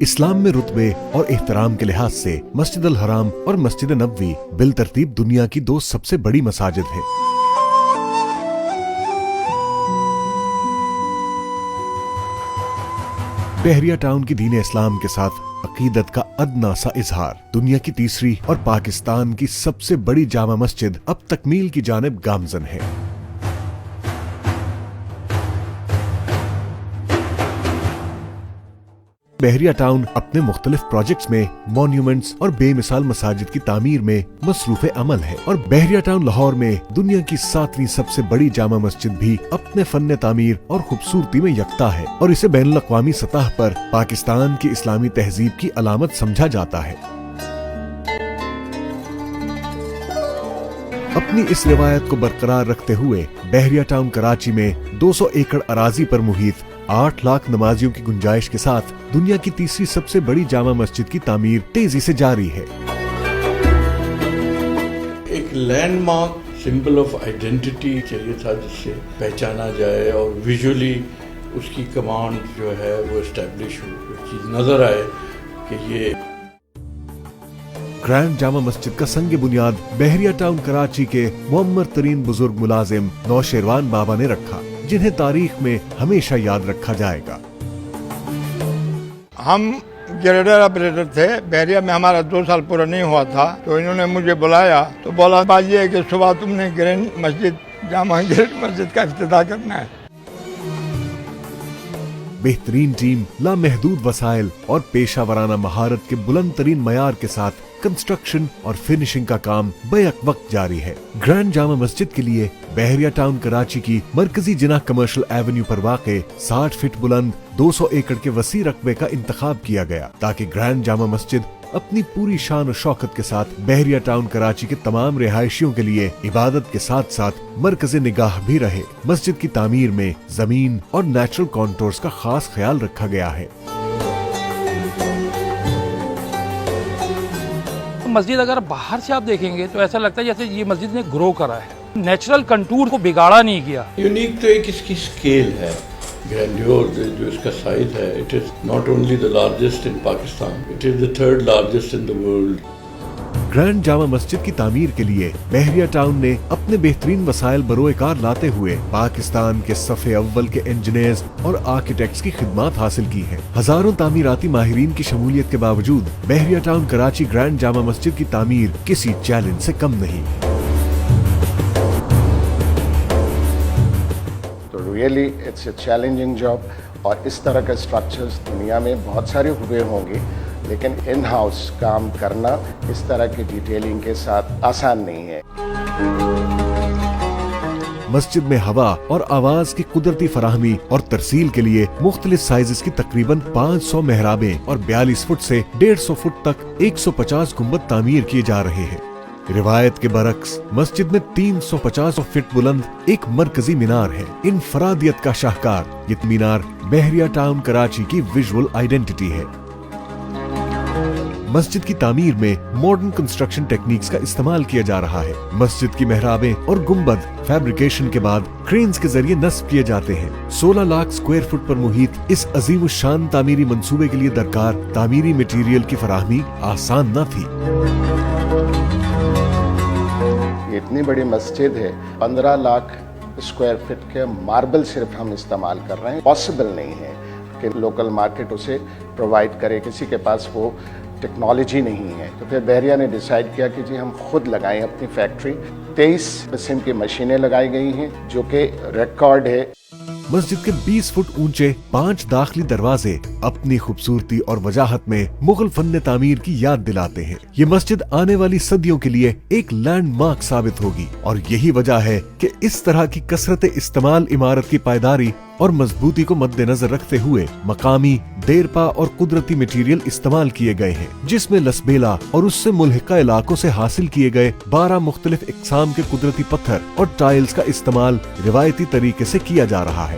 اسلام میں رتبے اور احترام کے لحاظ سے مسجد الحرام اور مسجد نبوی بالترتیب دنیا کی دو سب سے بڑی مساجد ہیں۔ بحریہ ٹاؤن کی دین اسلام کے ساتھ عقیدت کا ادنا سا اظہار، دنیا کی تیسری اور پاکستان کی سب سے بڑی جامع مسجد اب تکمیل کی جانب گامزن ہے۔ بحریہ ٹاؤن اپنے مختلف پروجیکٹس میں مونیومنٹس اور بے مثال مساجد کی تعمیر میں مصروف عمل ہے، اور بحریہ ٹاؤن لاہور میں دنیا کی 7ویں سب سے بڑی جامع مسجد بھی اپنے فن تعمیر اور خوبصورتی میں یکتا ہے، اور اسے بین الاقوامی سطح پر پاکستان کی اسلامی تہذیب کی علامت سمجھا جاتا ہے۔ اپنی اس روایت کو برقرار رکھتے ہوئے بحریہ ٹاؤن کراچی میں 200 ایکڑ اراضی پر محیط 8 لاکھ نمازیوں کی گنجائش کے ساتھ دنیا کی تیسری سب سے بڑی جامع مسجد کی تعمیر تیزی سے جاری ہے۔ ایک landmark, symbol of identity چاہیے تھا جس سے پہچانا جائے اور ویژولی اس کی کمانڈ جو ہے وہ اسٹیبلش ہو، چیز نظر آئے کہ یہ گرینڈ جامع مسجد کا سنگ بنیاد بحریہ ٹاؤن کراچی کے معمر ترین بزرگ ملازم نوشیروان بابا نے رکھا، جنہیں تاریخ میں ہمیشہ یاد رکھا جائے گا۔ ہم گریڈر آپریٹر تھے، بحریہ میں ہمارا 2 سال پورا نہیں ہوا تھا، تو انہوں نے مجھے بلایا تو بولا بات یہ ہے کہ صبح تم نے گرینڈ مسجد، جامع گرینڈ مسجد کا افتتاح کرنا ہے۔ بہترین ٹیم، لامحدود وسائل اور پیشہ ورانہ مہارت کے بلند ترین معیار کے ساتھ کنسٹرکشن اور فنشنگ کا کام بیک وقت جاری ہے۔ گرینڈ جامع مسجد کے لیے بحریہ ٹاؤن کراچی کی مرکزی جناح کمرشل ایونیو پر واقع 60 فٹ بلند 200 ایکڑ کے وسیع رقبے کا انتخاب کیا گیا، تاکہ گرینڈ جامع مسجد اپنی پوری شان و شوکت کے ساتھ بحریہ ٹاؤن کراچی کے تمام رہائشیوں کے لیے عبادت کے ساتھ ساتھ مرکز نگاہ بھی رہے۔ مسجد کی تعمیر میں زمین اور نیچرل کانٹورز کا خاص خیال رکھا گیا ہے۔ مسجد اگر باہر سے آپ دیکھیں گے تو ایسا لگتا ہے جیسے یہ مسجد نے گرو کرا ہے، نیچرل کنٹور کو بگاڑا نہیں کیا۔ یونیک تو ایک اس کی سکیل ہے، گرینڈیور جو اس کا سائز ہے، it is not only the largest in Pakistan, it is the 3rd largest in the world۔ Grand Jama Masjid کی تعمیر کے لیے بحریہ ٹاؤن نے اپنے بہترین وسائل بروئے کار لاتے ہوئے پاکستان کے صف اول کے انجینئرز اور آرکیٹیکٹس کی خدمات حاصل کی ہیں۔ ہزاروں تعمیراتی ماہرین کی شمولیت کے باوجود بحریہ ٹاؤن کراچی گرینڈ جامع مسجد کی تعمیر کسی چیلنج سے کم نہیں۔ تو really it's a challenging job, اور اس طرح کے اسٹرکچرز دنیا میں بہت سارے ہوئے ہوں گے، لیکن ان ہاؤس کام کرنا اس طرح کی ڈیٹیلنگ کے ساتھ آسان نہیں ہے۔ مسجد میں ہوا اور آواز کی قدرتی فراہمی اور ترسیل کے لیے مختلف سائزز کی تقریباً 500 محرابیں اور 42 فٹ سے 150 فٹ تک 150 گنبد تعمیر کیے جا رہے ہیں۔ روایت کے برعکس مسجد میں 350 فٹ بلند ایک مرکزی مینار ہے، انفرادیت کا شاہکار۔ یہ مینار بحریہ ٹاؤن کراچی کی ویژول آئیڈینٹی ہے۔ مسجد کی تعمیر میں ماڈرن کنسٹرکشن ٹیکنیکس کا استعمال کیا جا رہا ہے۔ مسجد کی محرابیں اور گنبد فیبریکیشن کے بعد کرینز کے ذریعے نصب کیے جاتے ہیں۔ 16 لاکھ اسکوائر فٹ پر محیط اس عظیم الشان تعمیری منصوبے کے لیے درکار تعمیری مٹیریل کی فراہمی آسان نہ تھی۔ اتنی بڑی مسجد ہے، 15 لاکھ اسکوائر فٹ کے ماربل صرف ہم استعمال کر رہے ہیں۔ پاسبل نہیں ہے کہ لوکل مارکیٹ اسے پرووائڈ کرے، کسی کے پاس وہ ٹیکنالوجی نہیں ہے۔ تو پھر بحریہ نے ڈیسائیڈ کیا کہ جی ہم خود لگائیں اپنی فیکٹری۔ 23 قسم کی مشینیں لگائی گئی ہیں، جو کہ ریکارڈ ہے۔ مسجد کے 20 فٹ اونچے 5 داخلی دروازے اپنی خوبصورتی اور وجاہت میں مغل فن تعمیر کی یاد دلاتے ہیں۔ یہ مسجد آنے والی صدیوں کے لیے ایک لینڈ مارک ثابت ہوگی، اور یہی وجہ ہے کہ اس طرح کی کثرت استعمال عمارت کی پائیداری اور مضبوطی کو مد نظر رکھتے ہوئے مقامی، دیرپا اور قدرتی مٹیریل استعمال کیے گئے ہیں، جس میں لسبیلا اور اس سے ملحقہ علاقوں سے حاصل کیے گئے 12 مختلف اقسام کے قدرتی پتھر اور ٹائلز کا استعمال روایتی طریقے سے کیا جا رہا ہے۔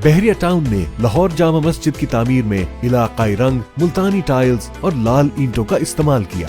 بحریہ ٹاؤن نے لاہور جامع مسجد کی تعمیر میں علاقائی رنگ، ملتانی ٹائلز اور لال اینٹوں کا استعمال کیا۔